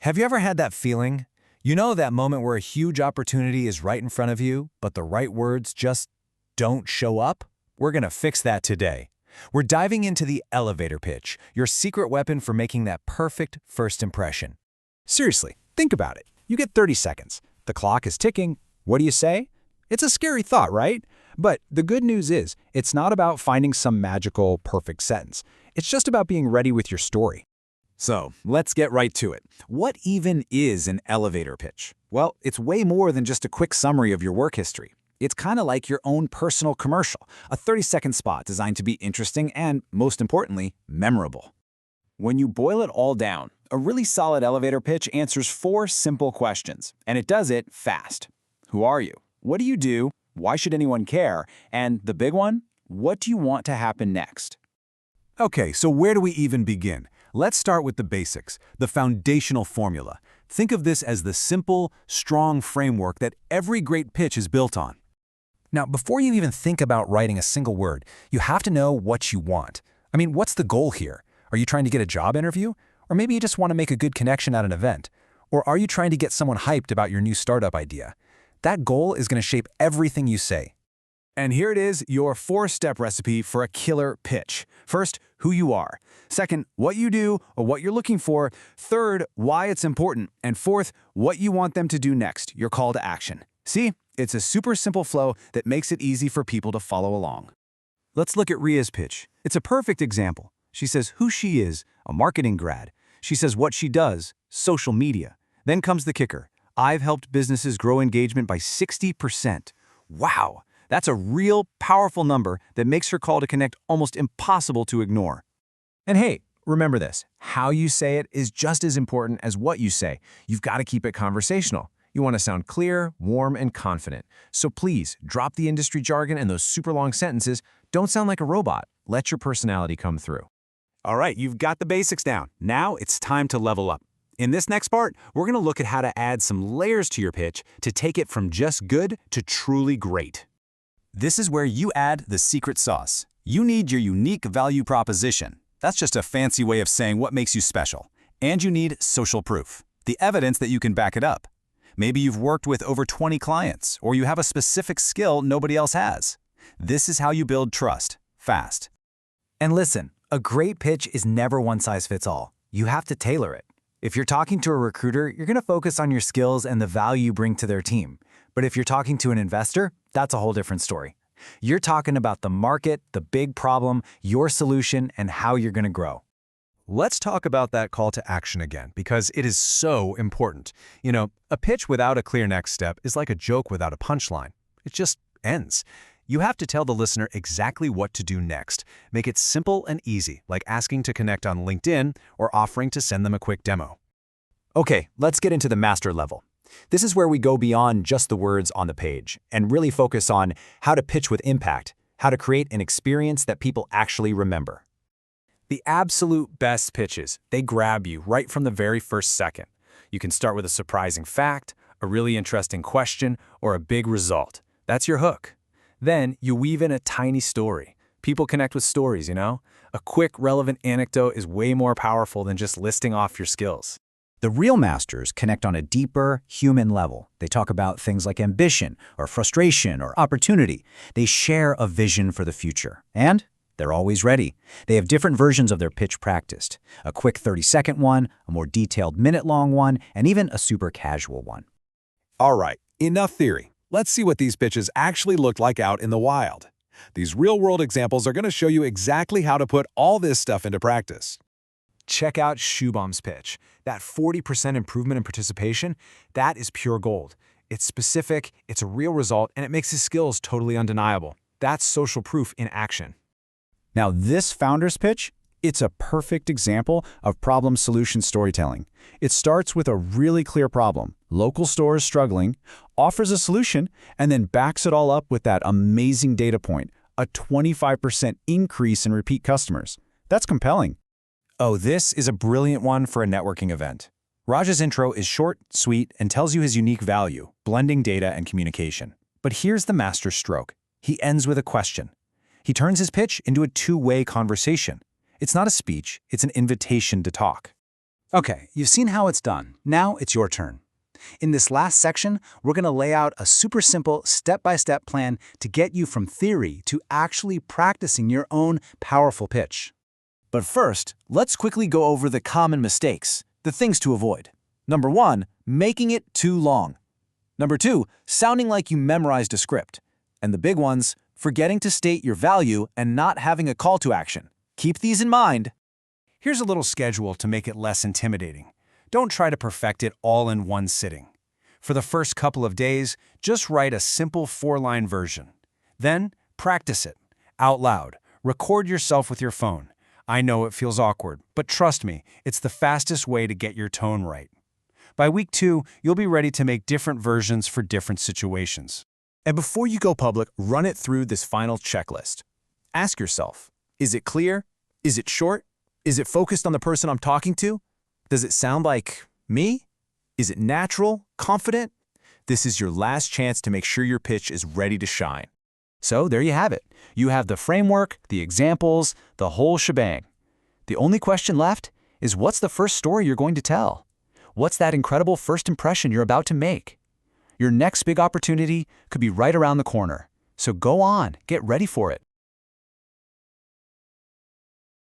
Have you ever had that feeling? You know that moment where a huge opportunity is right in front of you, but the right words just don't show up? We're going to fix that today. We're diving into the elevator pitch, your secret weapon for making that perfect first impression. Seriously, think about it. You get 30 seconds. The clock is ticking. What do you say? It's a scary thought, right? But the good news is, it's not about finding some magical, perfect sentence. It's just about being ready with your story. So, let's get right to it. What even is an elevator pitch? Well, it's way more than just a quick summary of your work history. It's kind of like your own personal commercial, a 30-second spot designed to be interesting and, most importantly, memorable. When you boil it all down, a really solid elevator pitch answers 4 simple questions, and it does it fast. Who are you? What do you do? Why should anyone care? And the big one, what do you want to happen next? Okay, so where do we even begin? Let's start with the basics, the foundational formula. Think of this as the simple, strong framework that every great pitch is built on. Now, before you even think about writing a single word, you have to know what you want. I mean, what's the goal here? Are you trying to get a job interview? Or maybe you just want to make a good connection at an event? Or are you trying to get someone hyped about your new startup idea? That goal is going to shape everything you say. And here it is, your 4-step recipe for a killer pitch. First, who you are. Second, what you do or what you're looking for. Third, why it's important. And fourth, what you want them to do next, your call to action. See, it's a super simple flow that makes it easy for people to follow along. Let's look at Ria's pitch. It's a perfect example. She says who she is, a marketing grad. She says what she does, social media. Then comes the kicker. I've helped businesses grow engagement by 60%. Wow! That's a real, powerful number that makes her call to connect almost impossible to ignore. And hey, remember this, how you say it is just as important as what you say. You've got to keep it conversational. You want to sound clear, warm, and confident. So please, drop the industry jargon and those super long sentences. Don't sound like a robot. Let your personality come through. All right, you've got the basics down. Now it's time to level up. In this next part, we're going to look at how to add some layers to your pitch to take it from just good to truly great. This is where you add the secret sauce. You need your unique value proposition. That's just a fancy way of saying what makes you special. And you need social proof, the evidence that you can back it up. Maybe you've worked with over 20 clients, or you have a specific skill nobody else has. This is how you build trust, fast. And listen, a great pitch is never one size fits all. You have to tailor it. If you're talking to a recruiter, you're going to focus on your skills and the value you bring to their team. But if you're talking to an investor, that's a whole different story. You're talking about the market, the big problem, your solution, and how you're going to grow. Let's talk about that call to action again, because it is so important. You know, a pitch without a clear next step is like a joke without a punchline. It just ends. You have to tell the listener exactly what to do next. Make it simple and easy, like asking to connect on LinkedIn or offering to send them a quick demo. Okay, let's get into the master level. This is where we go beyond just the words on the page and really focus on how to pitch with impact, how to create an experience that people actually remember. The absolute best pitches, they grab you right from the very first second. You can start with a surprising fact, a really interesting question, or a big result. That's your hook. Then you weave in a tiny story. People connect with stories, you know? A quick, relevant anecdote is way more powerful than just listing off your skills. The real masters connect on a deeper, human level. They talk about things like ambition, or frustration, or opportunity. They share a vision for the future. And they're always ready. They have different versions of their pitch practiced. A quick 30-second one, a more detailed minute-long one, and even a super casual one. All right, enough theory. Let's see what these pitches actually look like out in the wild. These real-world examples are going to show you exactly how to put all this stuff into practice. Check out Shubham's pitch. That 40% improvement in participation, that is pure gold. It's specific, it's a real result, and it makes his skills totally undeniable. That's social proof in action. Now this founder's pitch, it's a perfect example of problem-solution storytelling. It starts with a really clear problem, local stores struggling, offers a solution, and then backs it all up with that amazing data point, a 25% increase in repeat customers. That's compelling. Oh, this is a brilliant one for a networking event. Raj's intro is short, sweet, and tells you his unique value, blending data and communication. But here's the master stroke. He ends with a question. He turns his pitch into a two-way conversation. It's not a speech, it's an invitation to talk. Okay, you've seen how it's done. Now it's your turn. In this last section, we're going to lay out a super simple step-by-step plan to get you from theory to actually practicing your own powerful pitch. But first, let's quickly go over the common mistakes, the things to avoid. Number 1, making it too long. Number 2, sounding like you memorized a script. And the big ones, forgetting to state your value and not having a call to action. Keep these in mind. Here's a little schedule to make it less intimidating. Don't try to perfect it all in one sitting. For the first couple of days, just write a simple 4-line version. Then, practice it, out loud. Record yourself with your phone. I know it feels awkward, but trust me, it's the fastest way to get your tone right. By week 2, you'll be ready to make different versions for different situations. And before you go public, run it through this final checklist. Ask yourself, is it clear? Is it short? Is it focused on the person I'm talking to? Does it sound like me? Is it natural, confident? This is your last chance to make sure your pitch is ready to shine. So there you have it. You have the framework, the examples, the whole shebang. The only question left is what's the first story you're going to tell? What's that incredible first impression you're about to make? Your next big opportunity could be right around the corner. So go on, get ready for it.